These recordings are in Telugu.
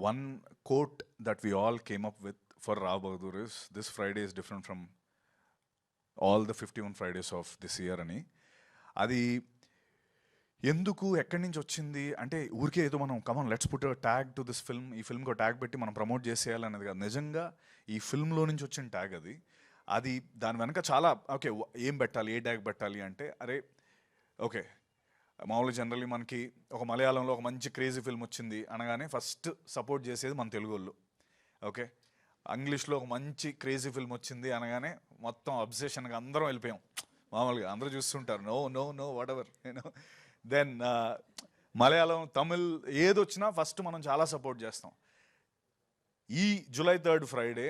one quote that we all came up with for Rao Bahadur is, this Friday is different from all the 51 Fridays of this year అని. అది ఎందుకు ఎక్కడి నుంచి వచ్చింది అంటే ఊరికే ఏదో మనం come on let's put tag to this film, ఈ ఫిల్మ్కి ఒక ట్యాగ్ పెట్టి మనం ప్రమోట్ చేసేయాలనేది కాదు. నిజంగా ఈ ఫిల్మ్లో నుంచి వచ్చిన ట్యాగ్ అది. అది దాని వెనక చాలా ఓకే ఏం పెట్టాలి, ఏ ట్యాగ్ పెట్టాలి అంటే, అరే ఓకే మామూలుగా జనరల్లీ మనకి ఒక మలయాళంలో ఒక మంచి క్రేజీ ఫిల్మ్ వచ్చింది అనగానే ఫస్ట్ సపోర్ట్ చేసేది మన తెలుగు వాళ్ళు. ఓకే, ఇంగ్లీష్లో ఒక మంచి క్రేజీ ఫిల్మ్ వచ్చింది అనగానే మొత్తం అబ్సెషన్గా అందరం వెళ్ళిపోయాం. మామూలుగా అందరూ చూస్తుంటారు, no no no whatever you know. Then Malayalam, Tamil ఏదొచ్చినా ఫస్ట్ మనం చాలా సపోర్ట్ చేస్తాం. ఈ జూలై 3rd ఫ్రైడే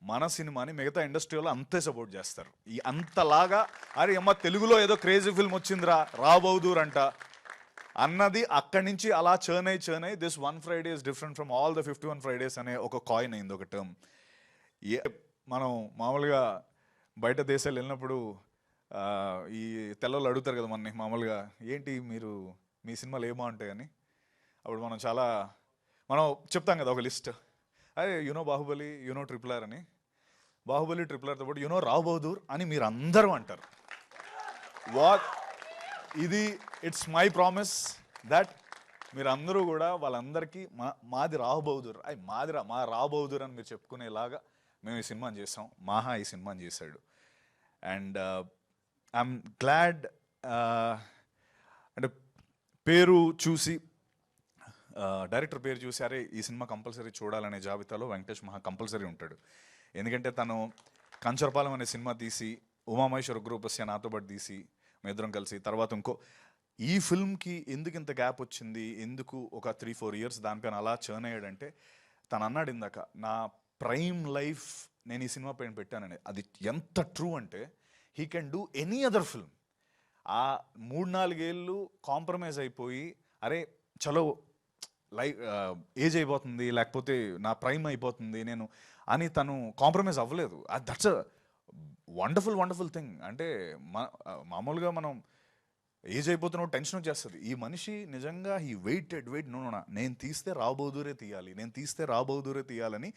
మన సినిమాని మిగతా ఇండస్ట్రీలో అంతే సపోర్ట్ చేస్తారు. ఈ అంతలాగా అరే అమ్మ తెలుగులో ఏదో క్రేజీ ఫిల్మ్ వచ్చిందిరా రావ్ బహదూర్ అంట అన్నది అక్కడి నుంచి అలా చర్న్ అయ్యి this 1 Friday is different from all the 51 Fridays అనే ఒక కాయిన్ అయింది, ఒక టర్మ్. మనం మామూలుగా బయట దేశాలు వెళ్ళినప్పుడు ఈ తెల్లలు అడుగుతారు కదా మనని మామూలుగా, ఏంటి మీరు మీ సినిమాలు ఏమో ఉంటాయని. అప్పుడు మనం చెప్తాం కదా ఒక లిస్ట్, అదే యునో బాహుబలి, యునో RRR అని. బాహుబలి RRRతో పాటు యునో రావ్ బహదూర్ అని మీరు అందరూ అంటారు. ఇది ఇట్స్ మై ప్రామిస్ దట్ మీరు అందరూ కూడా వాళ్ళందరికీ మాది రావ్ బహదూర్, మా రావ్ బహదూర్ అని మీరు చెప్పుకునేలాగా మేము ఈ సినిమాని చేసాం. మాహా ఈ సినిమాని చేశాడు. అండ్ ఐఎమ్ గ్లాడ్, అంటే పేరు చూసి డైరెక్టర్ పేరు చూసి అరే ఈ సినిమా కంపల్సరీ చూడాలనే జాబితాలో వెంకటేష్ మహా కంపల్సరీ ఉంటాడు. ఎందుకంటే తను కంచరపాలెం అనే సినిమా తీసి, ఉమామహేశ్వర గ్రూపస్య నాతో పాటు తీసి మేమిద్దరం కలిసి, తర్వాత ఇంకో ఈ ఫిల్మ్కి ఎందుకు ఇంత గ్యాప్ వచ్చింది, ఎందుకు ఒక 3-4 ఇయర్స్ దానిపైన అలా చర్న్ అయ్యాడంటే, తను అన్నాడు ఇందాక నా ప్రైమ్ లైఫ్ నేను ఈ సినిమా పైన పెట్టానని. అది ఎంత ట్రూ అంటే he can do any other film. ఆ 3-4 ఏళ్ళు కాంప్రమైజ్ అయిపోయి అరే చలో ఏజ్ అయిపోతుంది, లేకపోతే నా ప్రైమ్ అయిపోతుంది నేను అని తను కాంప్రమైజ్ అవ్వలేదు. That's a wonderful thing. అంటే మామూలుగా మనం ఏజ్ అయిపోతున్న టెన్షన్ వచ్చేస్తుంది. ఈ మనిషి నిజంగా హీ వెయిట్ నో నేను తీస్తే రావ్ బహదూరే తీయాలని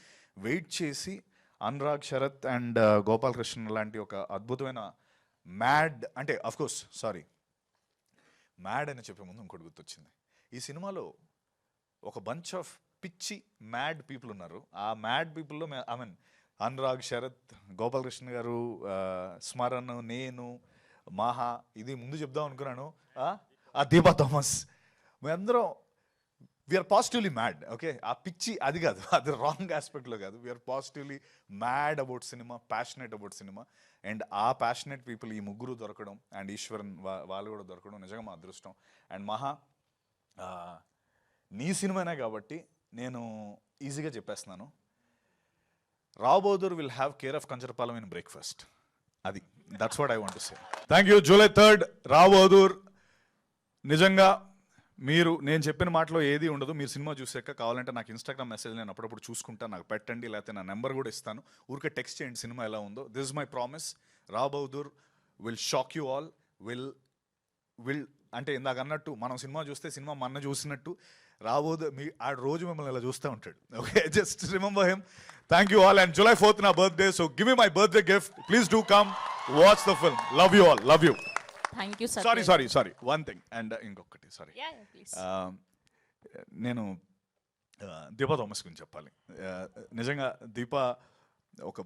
వెయిట్ చేసి అనురాగ్, శరత్ అండ్ గోపాలకృష్ణ లాంటి ఒక అద్భుతమైన మ్యాడ్, అంటే అఫ్కోర్స్ మ్యాడ్ అని చెప్పే ముందు ఇంకోటి గుర్తొచ్చింది. ఈ సినిమాలో ఒక బంచ్ ఆఫ్ పిచ్చి మ్యాడ్ పీపుల్ ఉన్నారు. ఆ మ్యాడ్ పీపుల్లో ఐ మీన్ అనురాగ్, శరత్, గోపాలకృష్ణ గారు, స్మరణ్, నేను, మాహా, ఇది ముందు చెప్దాం అనుకున్నాను, దీపా థామస్, మేమందరం వీఆర్ పాజిటివ్లీ మ్యాడ్. ఓకే, ఆ పిచ్చి అది కాదు, అది రాంగ్ ఆస్పెక్ట్లో కాదు. We're positively mad about cinema, passionate about cinema. And ఆ ప్యాషనెట్ పీపుల్ ఈ ముగ్గురు దొరకడం, అండ్ ఈశ్వరన్ వాళ్ళు కూడా దొరకడం నిజంగా మా అదృష్టం. అండ్ మహా నీ సినిమానే కాబట్టి నేను ఈజీగా చెప్పేస్తున్నాను, Rao Bahadur will have care of Kancharapalem in breakfast. అది that's what I want to say. Thank you. July 3rd Rao Bahadur. నిజంగా మీరు నేను చెప్పిన మాటలో ఏది ఉండదు. మీరు సినిమా చూసాక కావాలంటే నాకు ఇన్స్టాగ్రామ్ మెసేజ్ నేను అప్పుడప్పుడు చూసుకుంటాను, నాకు పెట్టండి, లేకపోతే నా నెంబర్ కూడా ఇస్తాను. ఊరికే టెక్స్ట్ చేయండి సినిమా ఎలా ఉందో. This is my promise. Rao Bahadur will shock you all. Will అంటే ఇందాక అన్నట్టు మనం సినిమా చూస్తే సినిమా మొన్న చూసినట్టు రాబోదు ఆ రోజు మిమ్మల్ని ఇలా చూస్తూ ఉంటాడు. Okay, just remember him. Thank you all. And July 4th నా birthday, so give me my birthday gift. Please do come watch the film. Love you all. Love you. Thank you. Sorry one thing and ఇంకొకటి సారీ, నేను దీపా థామస్ గురించి చెప్పాలి. నిజంగా దీపా ఒక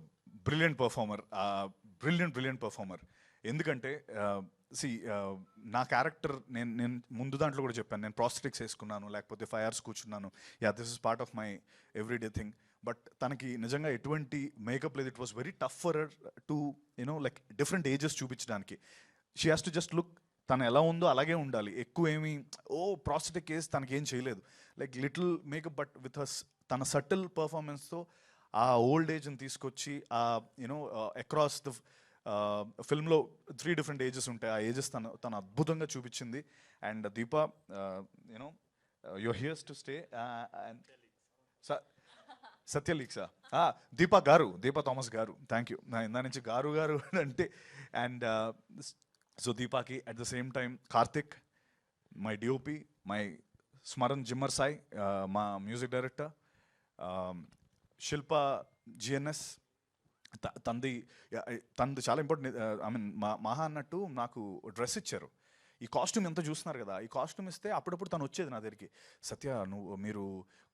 బ్రిలియంట్ పర్ఫార్మర్. ఎందుకంటే నా క్యారెక్టర్ నేను ముందు దాంట్లో కూడా చెప్పాను, నేను ప్రాస్థెటిక్స్ వేసుకున్నాను, లేకపోతే 5 hours కూర్చున్నాను. This is part of my everyday thing. But తనకి నిజంగా ఎటువంటి మేకప్ లేదు. It was very tough for her to like different ages చూపించడానికి. She has to just look, తను ఎలా ఉందో అలాగే ఉండాలి. ఎక్కువ ఏమి ప్రాస్థెటిక్ వేసి తనకి ఏం చేయలేదు, like little makeup. But with తన సటిల్ పర్ఫార్మెన్స్తో ఆ ఓల్డ్ ఏజ్ని తీసుకొచ్చి అక్రాస్ ద ఫిల్మ్లో 3 different ఏజెస్ ఉంటాయి. ఆ ఏజెస్ తను అద్భుతంగా చూపించింది. And Deepa your here's to stay. సత్యలీక్సా దీపా థామస్ గారు, థ్యాంక్ యూ. ఇందా నుంచి గారు అంటే. అండ్ సో దీపాకి at the same time Karthik, my DOP, my Smaran Zimmer Sai, మా మ్యూజిక్ డైరెక్టర్, శిల్ప జిఎన్ఎస్ తంది చాలా ఇంపార్టెంట్. ఐ మీన్ మహా అన్నట్టు నాకు డ్రెస్ ఇచ్చారు. ఈ కాస్ట్యూమ్ ఎంత చూస్తున్నారు కదా, ఈ కాస్ట్యూమ్ ఇస్తే అప్పుడప్పుడు తను వచ్చేది నా దగ్గరికి, సత్య మీరు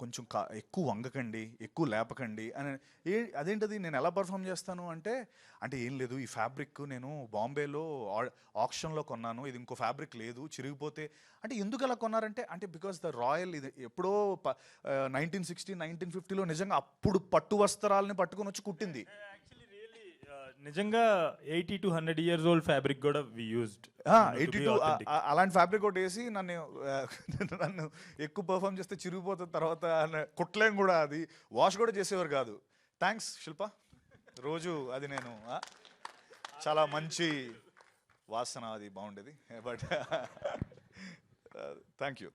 కొంచెం ఎక్కువ వంగకండి, ఎక్కువ లేపకండి అని. అదేంటది నేను ఎలా పర్ఫామ్ చేస్తాను అంటే, ఏం లేదు, ఈ ఫ్యాబ్రిక్ నేను బాంబేలో ఆప్షన్లో కొన్నాను, ఇది ఇంకో ఫ్యాబ్రిక్ లేదు, చిరిగిపోతే. ఎందుకు అలా కొన్నారంటే, బికాస్ ద రాయల్, ఇది ఎప్పుడో 1960 1950లో నిజంగా అప్పుడు పట్టు వస్త్రాలని పట్టుకొని వచ్చి కుట్టింది. నిజంగా 80 to 100 years old ఫ్యాబ్రిక్ కూడా వి యూజ్డ్. 82 అలాంటి ఫ్యాబ్రిక్ ఒకటి వేసి నన్ను ఎక్కువ పర్ఫామ్ చేస్తే చిరిగిపోతుంది తర్వాత కుట్టలేం కూడా, అది వాష్ కూడా చేసేవారు కాదు. థ్యాంక్స్ శిల్ప. రోజు అది నేను చాలా మంచి వాసన, అది బాగుండేది. But thank you.